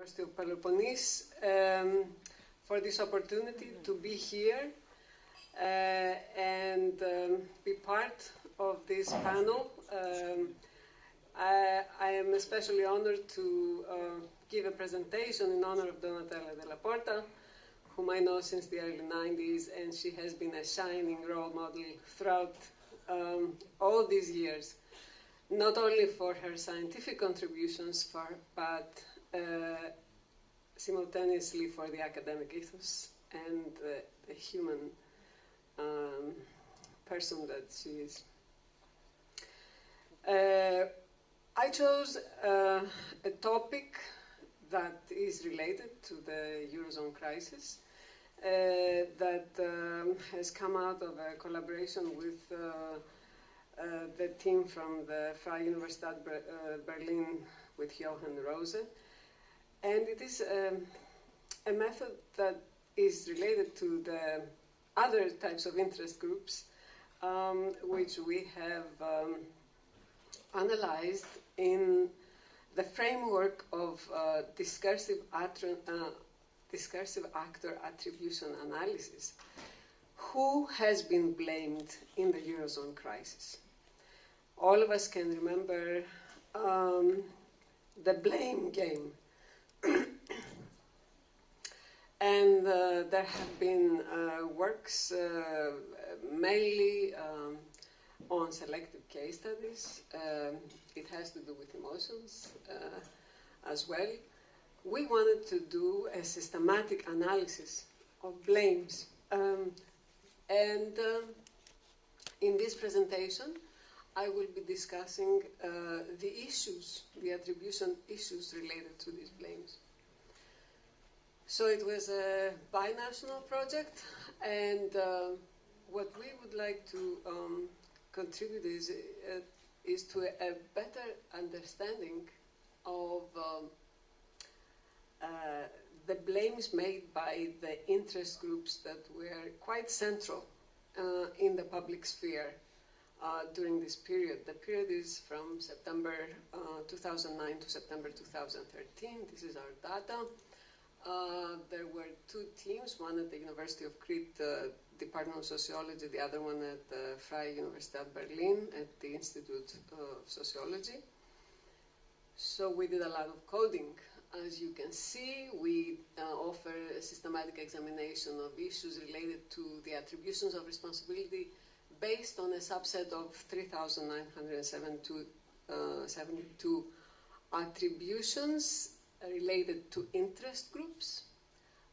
University of Peloponnese for this opportunity to be here and be part of this panel. I am especially honored to give a presentation in honor of Donatella Della Porta, whom I know since the early 90s, and she has been a shining role model throughout all these years, not only for her scientific contributions, but simultaneously for the academic ethos and the human person that she is. I chose a topic that is related to the Eurozone crisis that has come out of a collaboration with the team from the Freie Universität Berlin with Johann Rose. And it is a method that is related to the other types of interest groups, which we have analyzed in the framework of discursive actor attribution analysis. Who has been blamed in the Eurozone crisis? All of us can remember the blame game. And there have been works mainly on selective case studies. It has to do with emotions as well. We wanted to do a systematic analysis of blames. And in this presentation, I will be discussing the issues, the attribution issues related to these blames. So it was a binational project, and what we would like to contribute is to a better understanding of the blames made by the interest groups that were quite central in the public sphere during this period. The period is from September 2009 to September 2013. This is our data. There were two teams, one at the University of Crete, Department of Sociology, the other one at the Freie Universität Berlin at the Institute of Sociology. So we did a lot of coding. As you can see, we offer a systematic examination of issues related to the attributions of responsibility based on a subset of 3,972 attributions related to interest groups,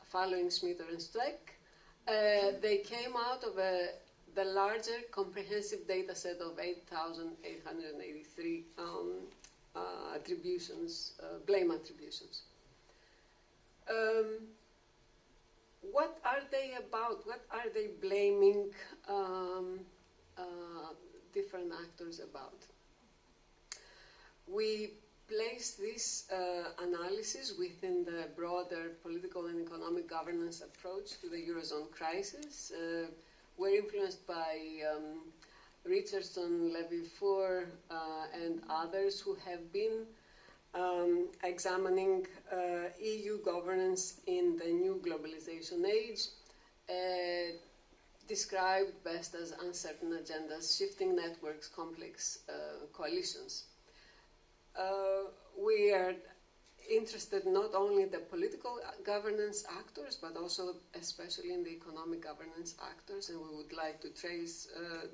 following Schmitter and Streck. They came out of the larger comprehensive data set of 8,883 attributions, blame attributions. What are they about? What are they blaming different actors about? We place this analysis within the broader political and economic governance approach to the Eurozone crisis. We're influenced by Richardson, Levy-Four, and others who have been examining EU governance in the new globalization age, described best as uncertain agendas, shifting networks, complex coalitions. We are interested not only in the political governance actors, but also especially in the economic governance actors, and we would like to trace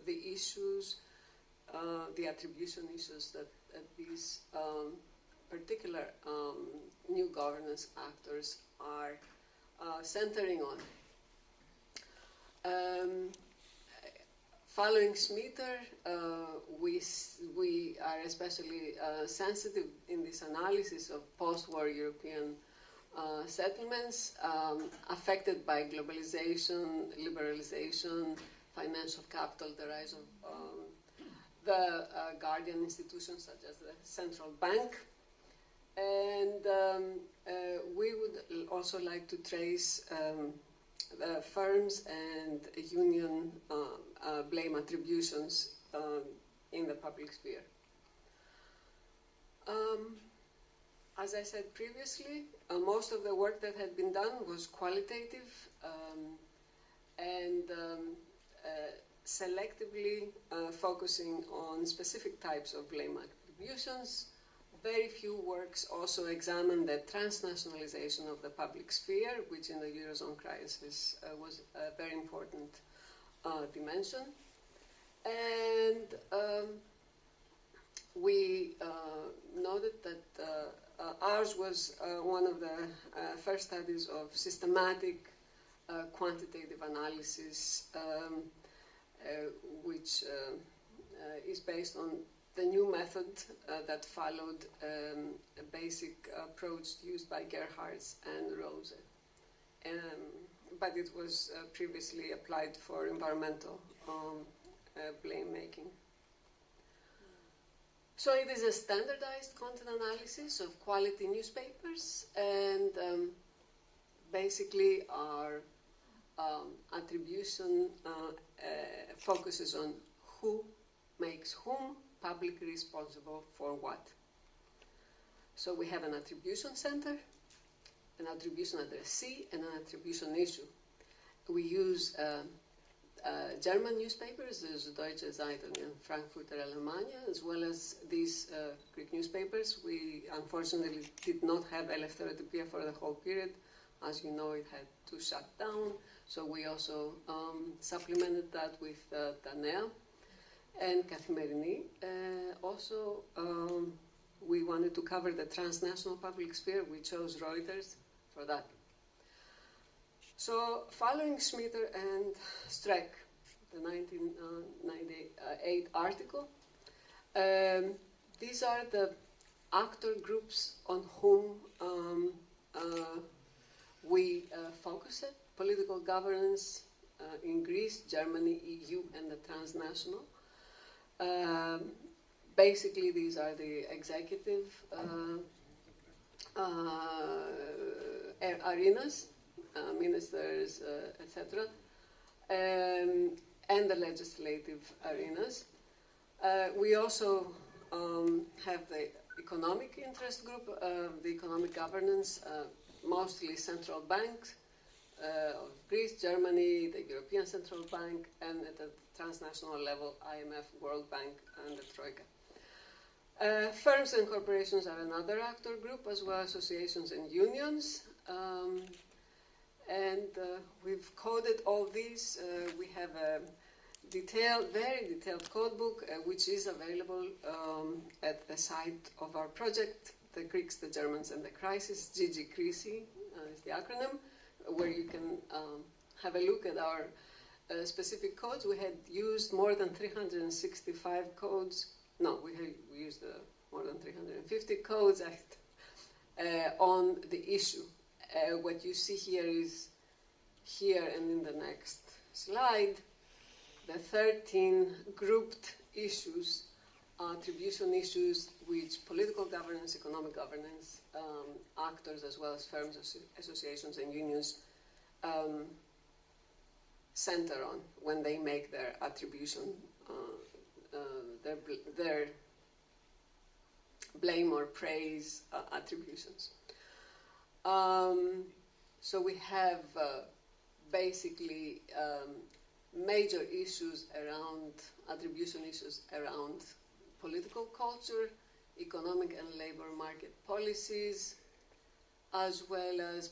the issues, the attribution issues that these particular new governance actors are centering on. Following Schmitter, we are especially sensitive in this analysis of post-war European settlements affected by globalization, liberalization, financial capital, the rise of the guardian institutions such as the central bank. And we would also like to trace firms and union blame attributions in the public sphere. As I said previously, most of the work that had been done was qualitative and selectively focusing on specific types of blame attributions. Very few works also examine the transnationalization of the public sphere, which in the Eurozone crisis was a very important dimension. And we noted that ours was one of the first studies of systematic quantitative analysis, which is based on the new method that followed a basic approach used by Gerhards and Rose. But it was previously applied for environmental blame making. So it is a standardized content analysis of quality newspapers, and basically our attribution focuses on who makes whom publicly responsible for what. So we have an attribution center, an attribution addressee, and an attribution issue. We use German newspapers, the Süddeutsche Zeitung and Frankfurter Allgemeine, as well as these Greek newspapers. We unfortunately did not have Eleftherotypia for the whole period. As you know, it had to shut down. So we also supplemented that with Tanea and Kathimerini. Also, we wanted to cover the transnational public sphere. We chose Reuters for that. So, following Schmitter and Streck, the 1998 article, these are the actor groups on whom we focused: political governance in Greece, Germany, EU, and the transnational. Basically, these are the executive arenas, ministers, etc., and the legislative arenas. We also have the economic interest group, the economic governance, mostly central banks of Greece, Germany, the European Central Bank, and at the transnational level, IMF, World Bank, and the Troika. Firms and corporations are another actor group, as well as associations and unions. We've coded all these. We have a very detailed code book, which is available at the site of our project, The Greeks, the Germans, and the Crisis, GG-CRISI is the acronym, where you can have a look at our specific codes. We had used more than 365 codes. No, we used more than 350 codes on the issue. What you see here is here and in the next slide, the 13 grouped issues, attribution issues, which political governance, economic governance, actors as well as firms, associations, and unions center on when they make their attribution, their blame or praise attributions. So we have basically major issues around, attribution issues around political culture, economic and labor market policies, as well as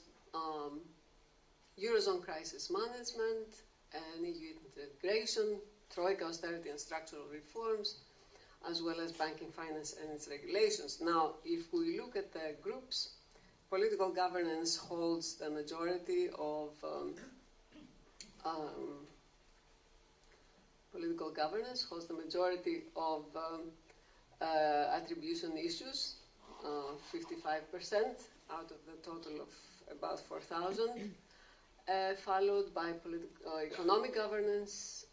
Eurozone crisis management and EU integration, Troika austerity and structural reforms, as well as banking finance and its regulations. Now, if we look at the groups, political governance holds the majority of attribution issues, 55% out of the total of about 4,000, followed by economic governance,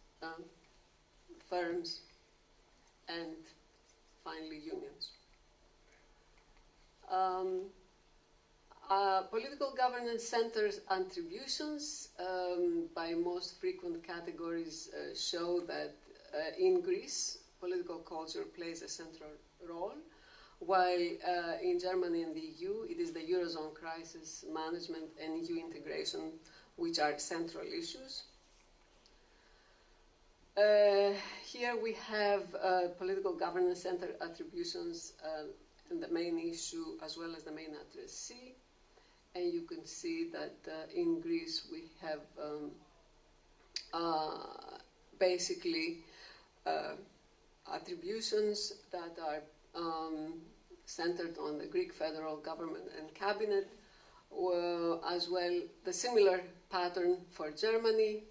firms, and finally unions. Political governance centers attributions by most frequent categories show that in Greece, political culture plays a central role, while in Germany and the EU, it is the Eurozone crisis management and EU integration which are central issues. Here we have political governance center attributions and the main issue as well as the main addressee. And you can see that in Greece we have basically attributions that are centered on the Greek federal government and cabinet, as well the similar pattern for Germany,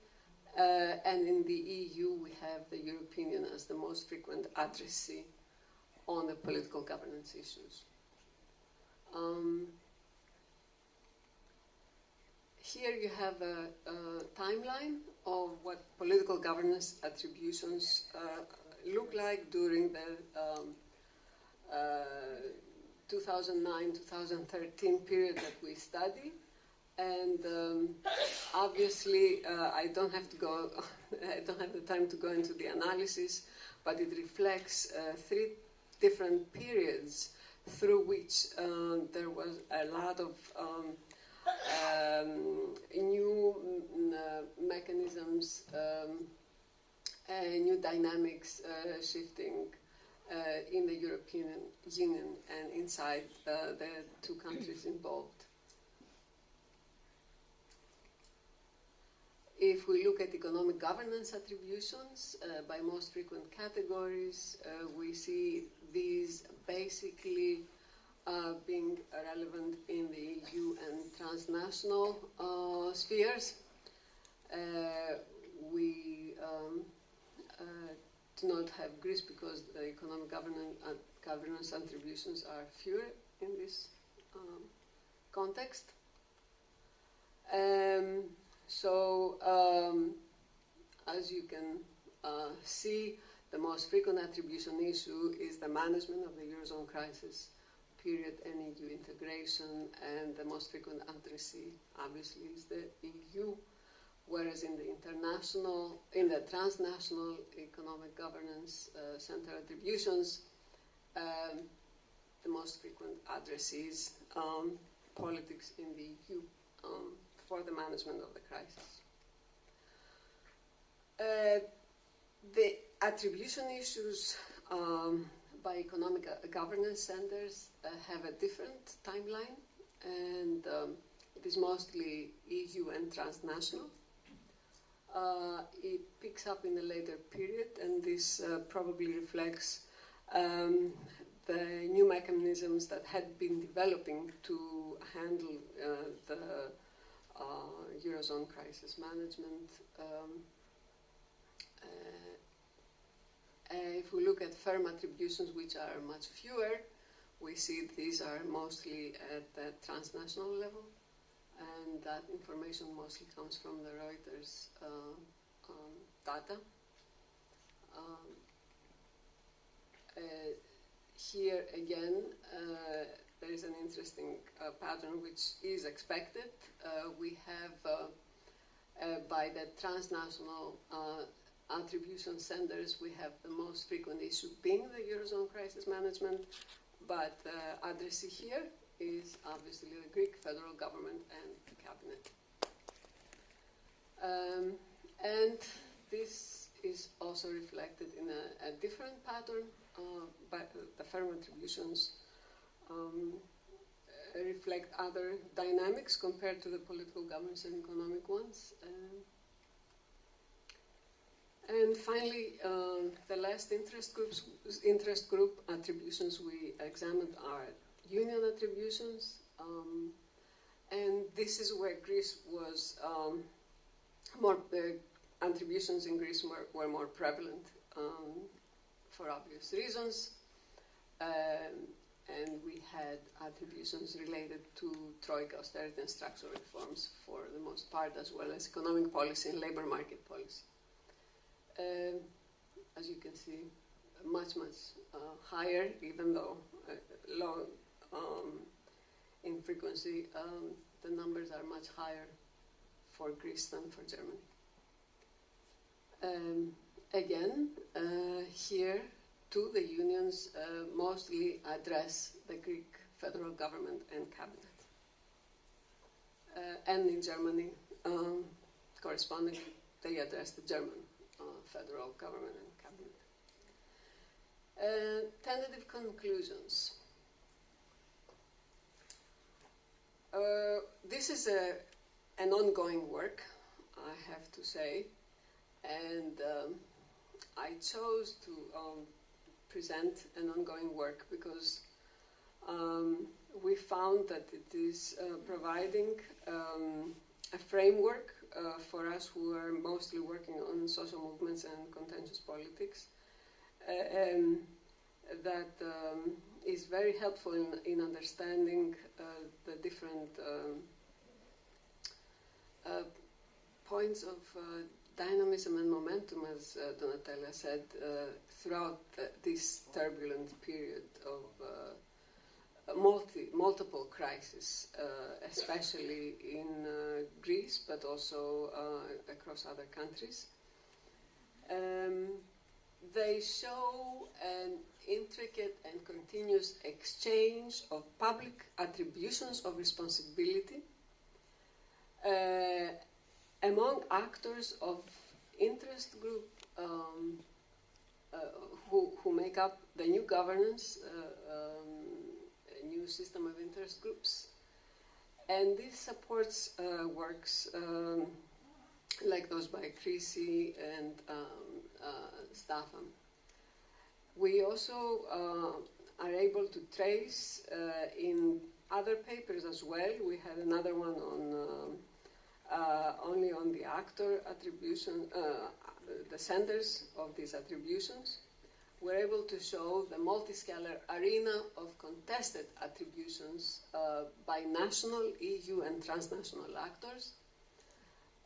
and in the EU we have the European Union as the most frequent addressee on the political governance issues. Here you have a timeline of what political governance attributions look like during the 2009-2013 period that we study. And obviously, I don't have the time to go into the analysis, but it reflects 3 different periods through which there was a lot of new mechanisms and new dynamics shifting in the European Union and inside the 2 countries involved. If we look at economic governance attributions by most frequent categories, we see these basically being relevant in the EU and transnational spheres. We do not have Greece because the economic governance attributions are fewer in this context. As you can see, the most frequent attribution issue is the management of the Eurozone crisis period and EU integration, and the most frequent addressee obviously is the EU, whereas in the transnational economic governance center attributions, the most frequent addressees politics in the EU for the management of the crisis. The attribution issues by economic governance centers have a different timeline, and it is mostly EU and transnational. It picks up in a later period, and this probably reflects the new mechanisms that had been developing to handle the Eurozone crisis management. If we look at firm attributions, which are much fewer, we see these are mostly at the transnational level, and that information mostly comes from the Reuters data. Here again, there is an interesting pattern which is expected. We have, by the transnational attribution centers, we have the most frequent issue being the Eurozone crisis management, but addressee here is obviously the Greek federal government and the cabinet. And this is also reflected in a different pattern, but the firm attributions reflect other dynamics compared to the political governance and economic ones. And finally, the last interest group attributions we examined are union attributions, and this is where Greece was attributions in Greece were more prevalent for obvious reasons, and we had attributions related to Troika austerity and structural reforms for the most part, as well as economic policy and labor market policy. As you can see, much higher, even though low in frequency, the numbers are much higher for Greece than for Germany. Again, here to the unions mostly address the Greek federal government and cabinet. And in Germany, correspondingly, they address the German federal government and cabinet. Tentative conclusions. This is an ongoing work, I have to say, and I chose to present an ongoing work because we found that it is providing a framework for us who are mostly working on social movements and contentious politics that is very helpful in understanding the different points of dynamism and momentum, as Donatella said, throughout this turbulent period of multiple crises, especially in Greece, but also across other countries. They show an intricate and continuous exchange of public attributions of responsibility among actors of interest group who make up the new governance, a new system of interest groups. And this supports works like those by Kousi and Staffan. We also are able to trace in other papers as well. We had another one on only on the actor attribution, the centers of these attributions. We're able to show the multiscalar arena of contested attributions by national, EU, and transnational actors,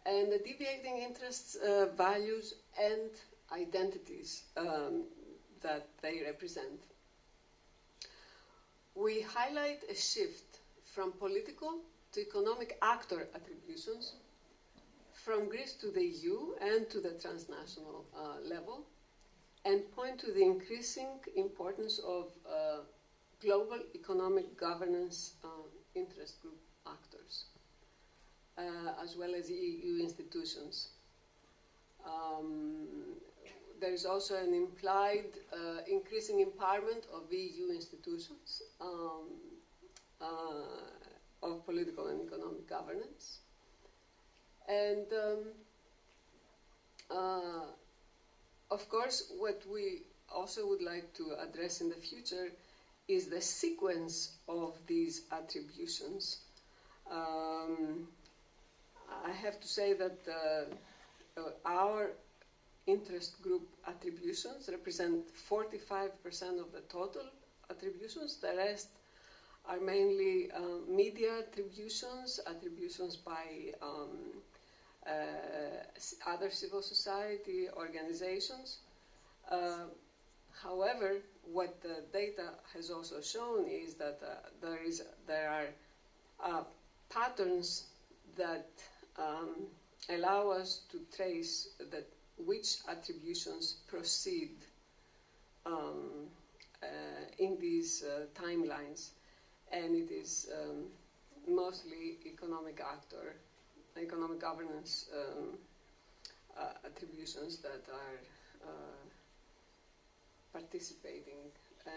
and the deviating interests, values, and identities that they represent. We highlight a shift from political to economic actor attributions, from Greece to the EU and to the transnational level, and point to the increasing importance of global economic governance interest group actors, as well as EU institutions. There is also an implied increasing empowerment of EU institutions of political and economic governance. And of course, what we also would like to address in the future is the sequence of these attributions. I have to say that our interest group attributions represent 45% of the total attributions. The rest are mainly media attributions, attributions by other civil society organizations. However, what the data has also shown is that there are patterns that allow us to trace which attributions proceed in these timelines, and it is mostly economic governance attributions that are participating,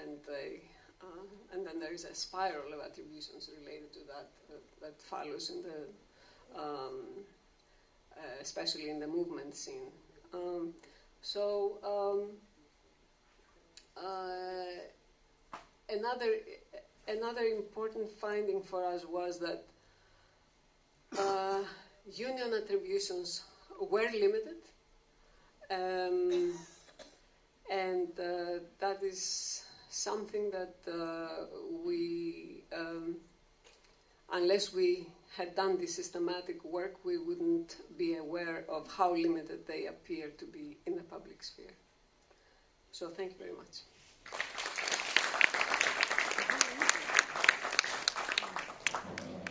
and then there is a spiral of attributions related to that follows in the especially in the movement scene. Another important finding for us was that union attributions were limited, and that is something that we, unless we had done this systematic work, we wouldn't be aware of how limited they appear to be in the public sphere. So thank you very much.